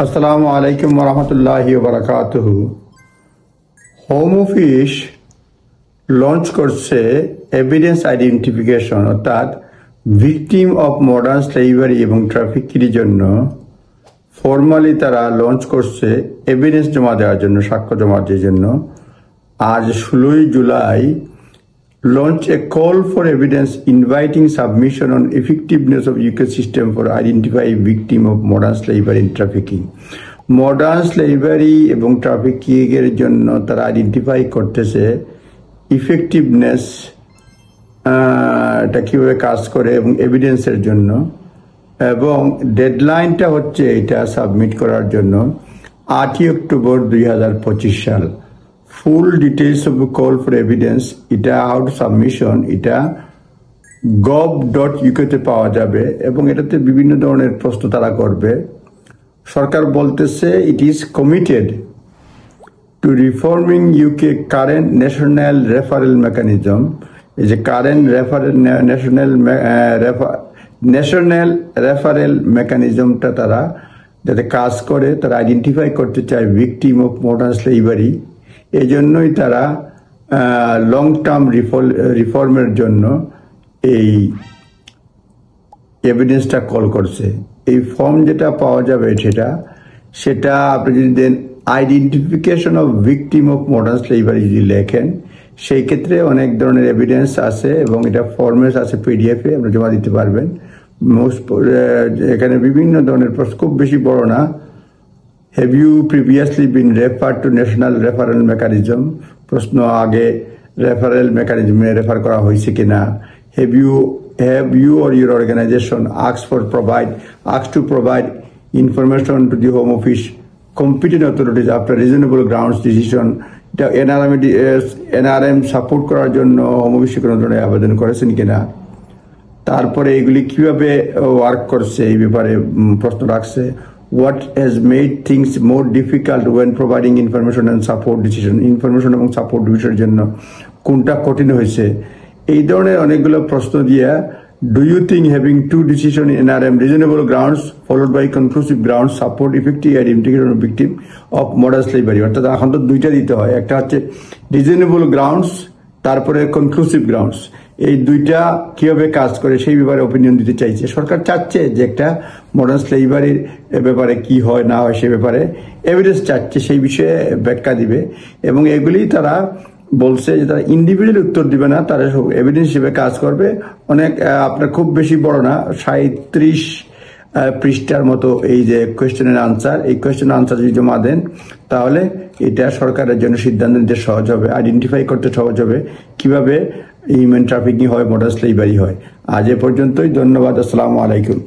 আসসালামু আলাইকুম ওরহমতুল্লাহি ওবারাকাতুহু। হোম অফিস লঞ্চ করছে এভিডেন্স আইডেন্টিফিকেশন, অর্থাৎ ভিকটিম অফ মডার্ন স্লেভারি এবং ট্রাফিকিংয়ের জন্য ফর্মালি তারা লঞ্চ করছে এভিডেন্স জমা দেওয়ার জন্য, সাক্ষ্য জমা দেওয়ার জন্য। আজ 16 July launch a call for evidence inviting submission on effectiveness of UK system for identifying victim of modern slavery and trafficking. Modern slavery এবং ট্রাফিকিং এর জন্য তারা আইডেন্টিফাই করতেছে ইফেক্টিভনেস এটা কিভাবে কাজ করে এবং এভিডেন্সের জন্য, এবং ডেডলাইনটা হচ্ছে এটা সাবমিট করার জন্য 8 অক্টোবর 2025 সাল। Full details of call for evidence, এটা হাউ টু সাবমিশন, এটা gov.uk তে পাওয়া যাবে এবং এটাতে বিভিন্ন ধরনের প্রশ্ন তারা করবে। সরকার বলতেছে it is committed two reforming UK current national referral mechanism. এই যে কারেন্ট ন্যাশনাল রেফারেল মেকানিজমটা তারা যাতে কাজ করে, তারা আইডেন্টিফাই করতে চায় ভিকটিম অফ মডার্ন স্লেভারি। এই জন্যই তারা লং টার্ম রিফর্মের জন্য এই এভিডেন্সটা কল করছে। এই ফর্ম যেটা পাওয়া যাবে সেটা আপনি যদি দেন identification of victim of modern slavery যদি লেখেন, সেই ক্ষেত্রে অনেক ধরনের এভিডেন্স আছে এবং এটা ফর্মেট আছে পিডিএফে, আপনি জমা দিতে পারবেন। এখানে বিভিন্ন ধরনের প্রশ্ন, খুব বেশি বড় না। Have you previously been referred to national referral mechanism? প্রশ্ন আগে রেফারেল মেকানিজমে রেফার করা হয়েছে কিনা। Have you or your organization asked to provide information to the Home Office competent authorities after reasonable grounds decision? NRM support করার জন্য home অফিসে কোনো ধরনের আবেদন করেছেন কিনা। তারপরে এগুলি কিভাবে ওয়ার্ক করছে এই ব্যাপারে প্রশ্ন রাখছে। What has made things more difficult when providing information and support decision? Information এবং সাপোর্ট ডিসিশনের জন্য কোনটা কঠিন হয়েছে, এই ধরনের অনেকগুলো প্রশ্ন দিয়ে do you think having to decision in NRM reasonable grounds followed by conclusive grounds support effective identification of victim of modern slavery. অর্থাৎ এখন তো দুইটা দিতে হয়, একটা হচ্ছে রিজনেবল গ্রাউন্ডস, তারপরে কনক্লুসিভ গ্রাউন্ডস। এই দুইটা কিভাবে কাজ করে সেই ব্যাপারে ওপিনিয়ন দিতে চাইছে। সরকার চাচ্ছে যে একটা মডার্ন স্লেভারির ব্যাপারে কি হয় না হয় সে ব্যাপারে এভিডেন্স চাচ্ছে, সেই বিষয়ে ব্যাখ্যা দিবে। এবং এগুলি তারা বলছে যে তারা ইন্ডিভিজুয়াল উত্তর দিবে না, তারা সব এভিডেন্স হিসেবে কাজ করবে। অনেক আপনার খুব বেশি বড় না, 37 পৃষ্ঠার মতো এই যে কোয়েশ্চেনের আনসার, এই কোয়েশ্চেনের আনসার যদি জমা দেন তাহলে এটা সরকারের জন্য সিদ্ধান্ত নিতে সহজ হবে, আইডেন্টিফাই করতে সহজ হবে কিভাবে হিউম্যান ট্রাফিকিং হয়, মডার্ন স্লেভারি হয়। আজ এ পর্যন্তই, ধন্যবাদ, আসসালামু আলাইকুম।